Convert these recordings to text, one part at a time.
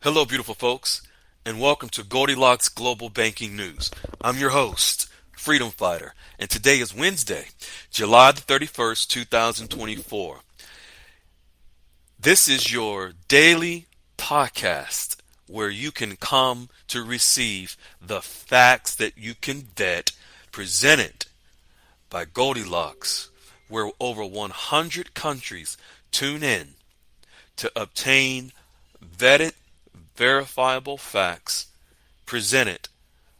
Hello, beautiful folks, and welcome to Goldilocks Global Banking News. I'm your host, Freedom Fighter, and today is Wednesday, July the 31st, 2024. This is your daily podcast where you can come to receive the facts that you can vet presented by Goldilocks, where over 100 countries tune in to obtain vetted, verifiable facts presented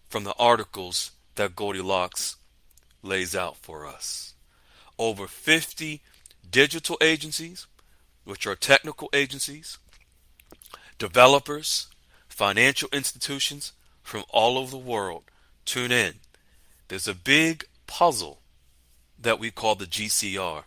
from the articles that Goldilocks lays out for us. Over 50 digital agencies, which are technical agencies, developers, financial institutions from all over the world tune in. There's a big puzzle that we call the GCR.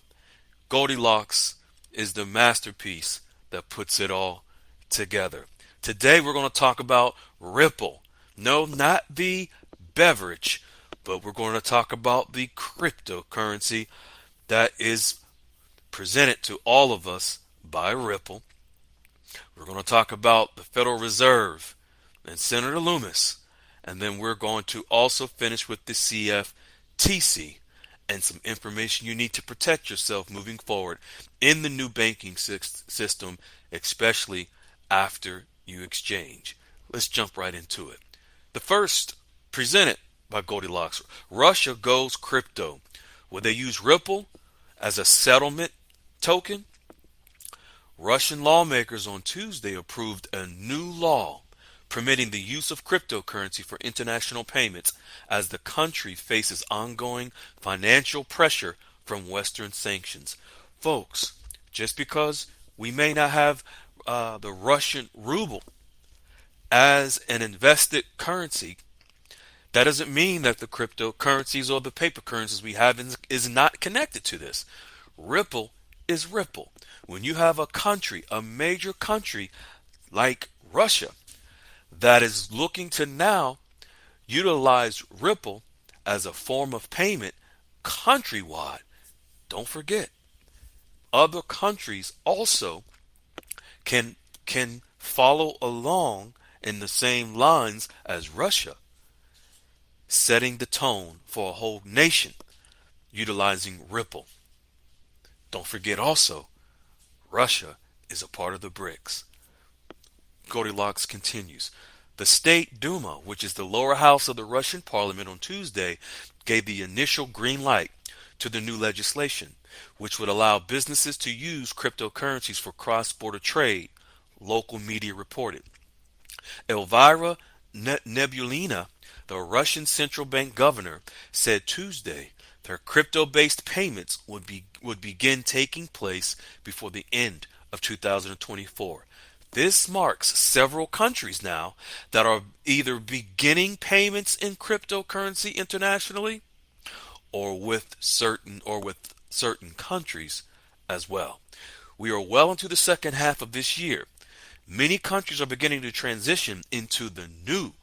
Goldilocks is the masterpiece that puts it all together. Today we're going to talk about Ripple. No, not the beverage, but we're going to talk about the cryptocurrency that is presented to all of us by Ripple. We're going to talk about the Federal Reserve and Senator Lummis. And then we're going to also finish with the CFTC and some information you need to protect yourself moving forward in the new banking system, especially after you exchange. Let's jump right into it. The first, presented by Goldilocks, Russia goes crypto. Will they use Ripple as a settlement token? Russian lawmakers on Tuesday approved a new law permitting the use of cryptocurrency for international payments as the country faces ongoing financial pressure from Western sanctions. Folks, just because we may not have the Russian ruble as an invested currency, that doesn't mean that the cryptocurrencies or the paper currencies we have is not connected to this. Ripple is Ripple. When you have a country, a major country like Russia, that is looking to now utilize Ripple as a form of payment countrywide, don't forget, other countries also can follow along in the same lines as Russia, setting the tone for a whole nation utilizing Ripple. Don't forget also, Russia is a part of the BRICS. Goldilocks continues. The State Duma, which is the lower house of the Russian parliament, on Tuesday gave the initial green light to the new legislation, which would allow businesses to use cryptocurrencies for cross-border trade, local media reported. Elvira Nebulina, the Russian central bank governor, said Tuesday their crypto-based payments would begin taking place before the end of 2024. This marks several countries now that are either beginning payments in cryptocurrency internationally or with certain countries as well. We are well into the second half of this year. Many countries are beginning to transition into the new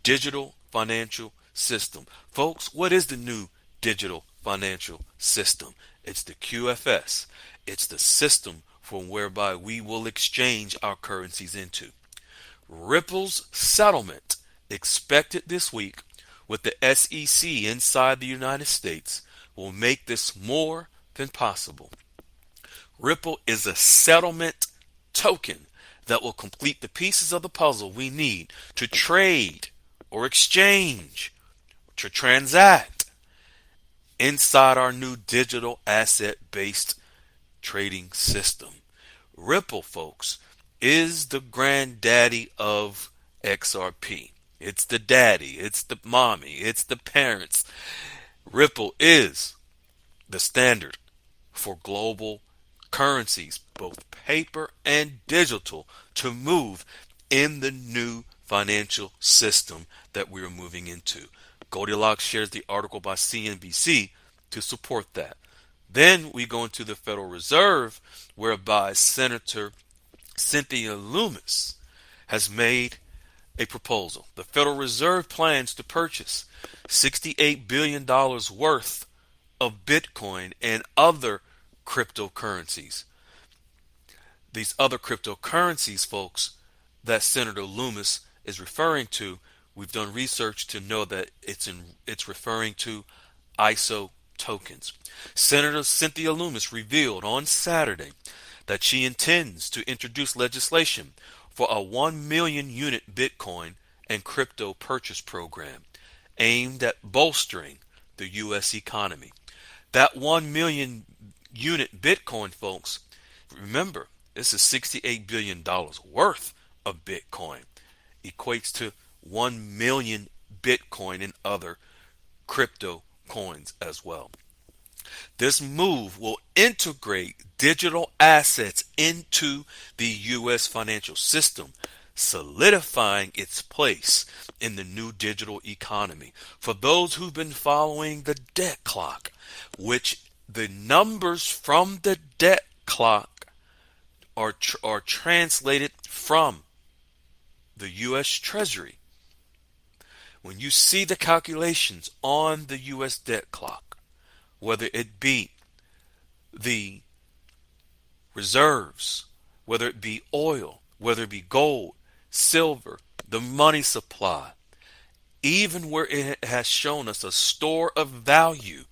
digital financial system. Folks, what is the new digital financial system? It's the QFS. It's the system from whereby we will exchange our currencies into. Ripple's settlement, expected this week with the SEC inside the United States, will make this more than possible. Ripple is a settlement token that will complete the pieces of the puzzle we need to trade or exchange, to transact inside our new digital asset-based trading system. Ripple, folks, is the granddaddy of XRP. It's the daddy, it's the mommy, it's the parents. Ripple is the standard for global currencies, both paper and digital, to move in the new financial system that we are moving into. Goldilocks shares the article by CNBC to support that. Then we go into the Federal Reserve, whereby Senator Cynthia Lummis has made a proposal. The Federal Reserve plans to purchase $68 billion worth of Bitcoin and other cryptocurrencies. These other cryptocurrencies, folks, that Senator Lummis is referring to, we've done research to know that it's referring to ISO tokens. Senator Cynthia Lummis revealed on Saturday that she intends to introduce legislation for a 1 million unit Bitcoin and crypto purchase program aimed at bolstering the U.S. economy. That 1 million unit Bitcoin, folks, remember, this is $68 billion worth of Bitcoin. Equates to 1 million Bitcoin and other crypto coins as well. This move will integrate digital assets into the U.S. financial system, solidifying its place in the new digital economy. For those who've been following the debt clock, which the numbers from the debt clock are translated from the U.S. Treasury. When you see the calculations on the U.S. debt clock, whether it be the reserves, whether it be oil, whether it be gold, silver, the money supply, even where it has shown us a store of value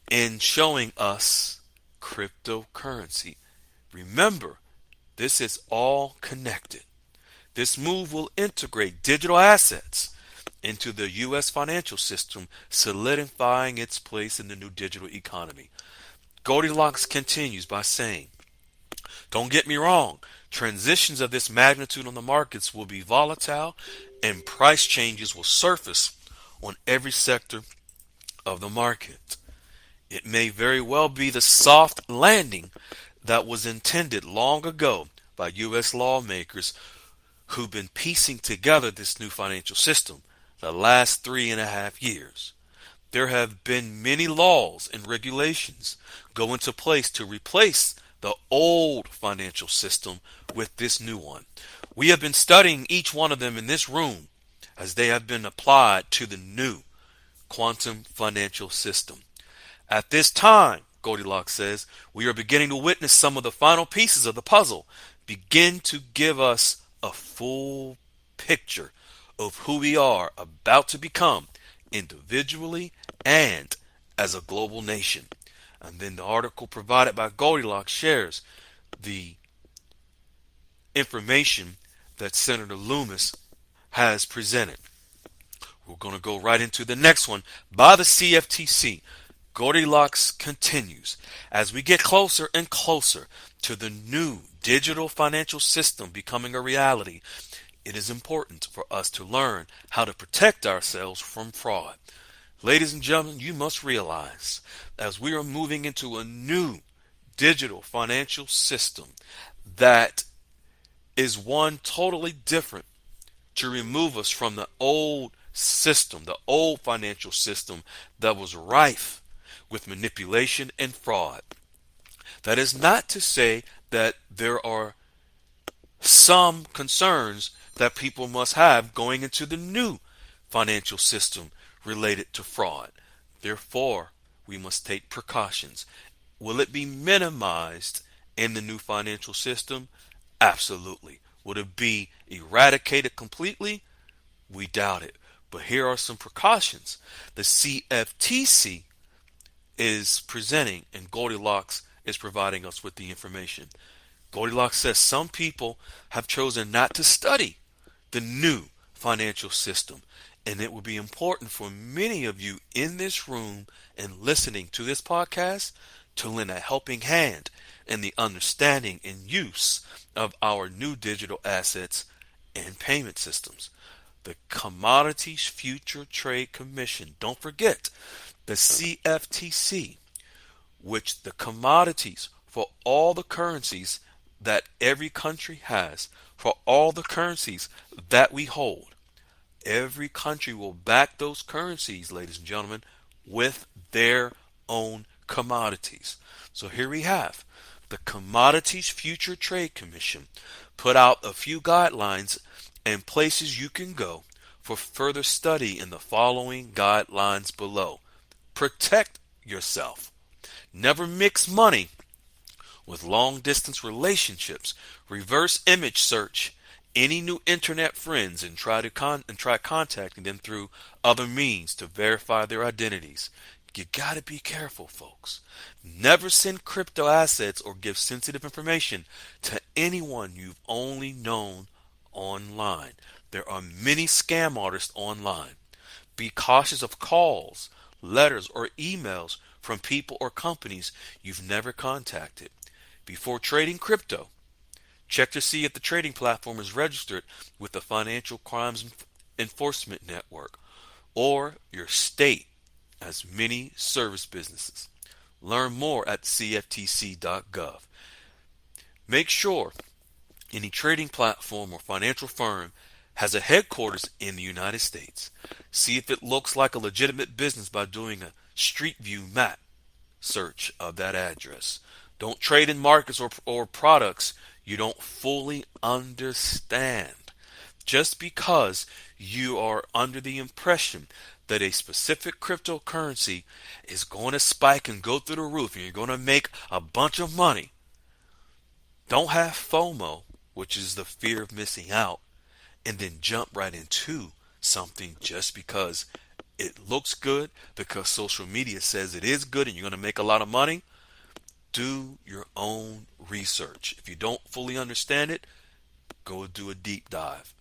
in showing us cryptocurrency. Remember, this is all connected. This move will integrate digital assets into the U.S. financial system, solidifying its place in the new digital economy. Goldilocks continues by saying, don't get me wrong, transitions of this magnitude on the markets will be volatile and price changes will surface on every sector of the market. It may very well be the soft landing that was intended long ago by U.S. lawmakers who've been piecing together this new financial system the last 3.5 years. There have been many laws and regulations go into place to replace the old financial system with this new one. We have been studying each one of them in this room as they have been applied to the new quantum financial system. At this time, Goldilocks says, we are beginning to witness some of the final pieces of the puzzle begin to give us a full picture of who we are about to become individually and as a global nation. And then the article provided by Goldilocks shares the information that Senator Lummis has presented. We're going to go right into the next one by the CFTC. Goldilocks continues. As we get closer and closer to the new digital financial system becoming a reality, it is important for us to learn how to protect ourselves from fraud. Ladies and gentlemen, you must realize, as we are moving into a new digital financial system that is one totally different to remove us from the old system, the old financial system that was rife with manipulation and fraud. That is not to say that there are some concerns that people must have going into the new financial system related to fraud. Therefore, we must take precautions. Will it be minimized in the new financial system? Absolutely. Would it be eradicated completely? We doubt it. But here are some precautions the CFTC is presenting, and Goldilocks is providing us with the information. Goldilocks says some people have chosen not to study the new financial system, and it will be important for many of you in this room and listening to this podcast to lend a helping hand in the understanding and use of our new digital assets and payment systems. The Commodities Future Trade Commission, don't forget, the CFTC, which the commodities for all the currencies that every country has, for all the currencies that we hold. Every country will back those currencies, ladies and gentlemen, with their own commodities. So here we have the Commodities Future Trade Commission put out a few guidelines and places you can go for further study in the following guidelines below. Protect yourself. Never mix money with long distance relationships. Reverse image search any new internet friends and try contacting them through other means to verify their identities. You gotta be careful, folks. Never send crypto assets or give sensitive information to anyone you've only known online. There are many scam artists online. Be cautious of calls, letters, or emails from people or companies you've never contacted. Before trading crypto, check to see if the trading platform is registered with the Financial Crimes Enforcement Network or your state as many service businesses. Learn more at cftc.gov. Make sure any trading platform or financial firm has a headquarters in the United States. See if it looks like a legitimate business by doing a Street View map search of that address. Don't trade in markets or products you don't fully understand. Just because you are under the impression that a specific cryptocurrency is going to spike and go through the roof and you're going to make a bunch of money, don't have FOMO, which is the fear of missing out, and then jump right into something just because it looks good, because social media says it is good and you're going to make a lot of money. Do your own research. If you don't fully understand it, go do a deep dive.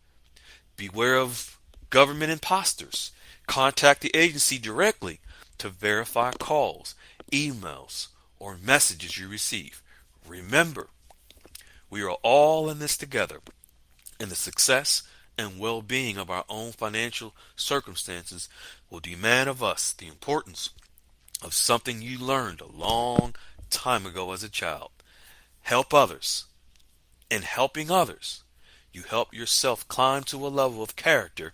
Beware of government imposters. Contact the agency directly to verify calls, emails, or messages you receive. Remember, we are all in this together, and the success and well-being of our own financial circumstances will demand of us the importance of something you learned a long time ago as a child. Help others. In helping others, you help yourself climb to a level of character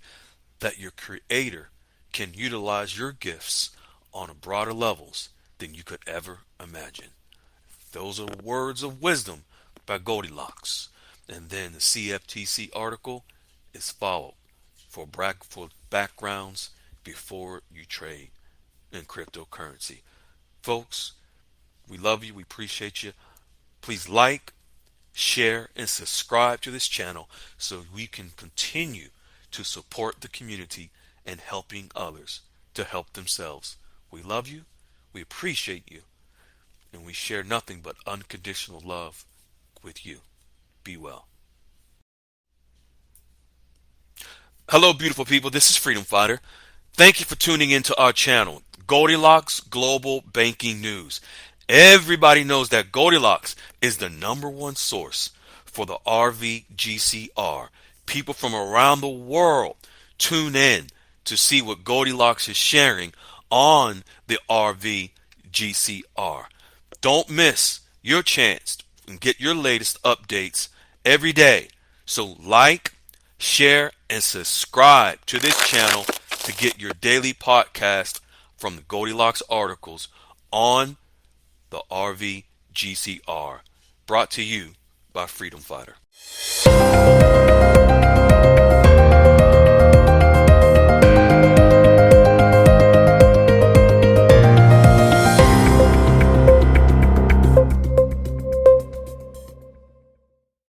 that your Creator can utilize your gifts on a broader levels than you could ever imagine. Those are words of wisdom by Goldilocks. And then the CFTC article is followed for backgrounds before you trade in cryptocurrency. Folks, we love you. We appreciate you. Please like, share, and subscribe to this channel so we can continue to support the community and helping others to help themselves. We love you. We appreciate you. And we share nothing but unconditional love with you. Be well. Hello, beautiful people. This is Freedom Fighter. Thank you for tuning into our channel, Goldilocks Global Banking News. Everybody knows that Goldilocks is the #1 source for the RVGCR. People from around the world tune in to see what Goldilocks is sharing on the RVGCR. Don't miss your chance and get your latest updates every day. So like, share, and subscribe to this channel to get your daily podcast from the Goldilocks articles on the RVGCR. Brought to you by Freedom Fighter.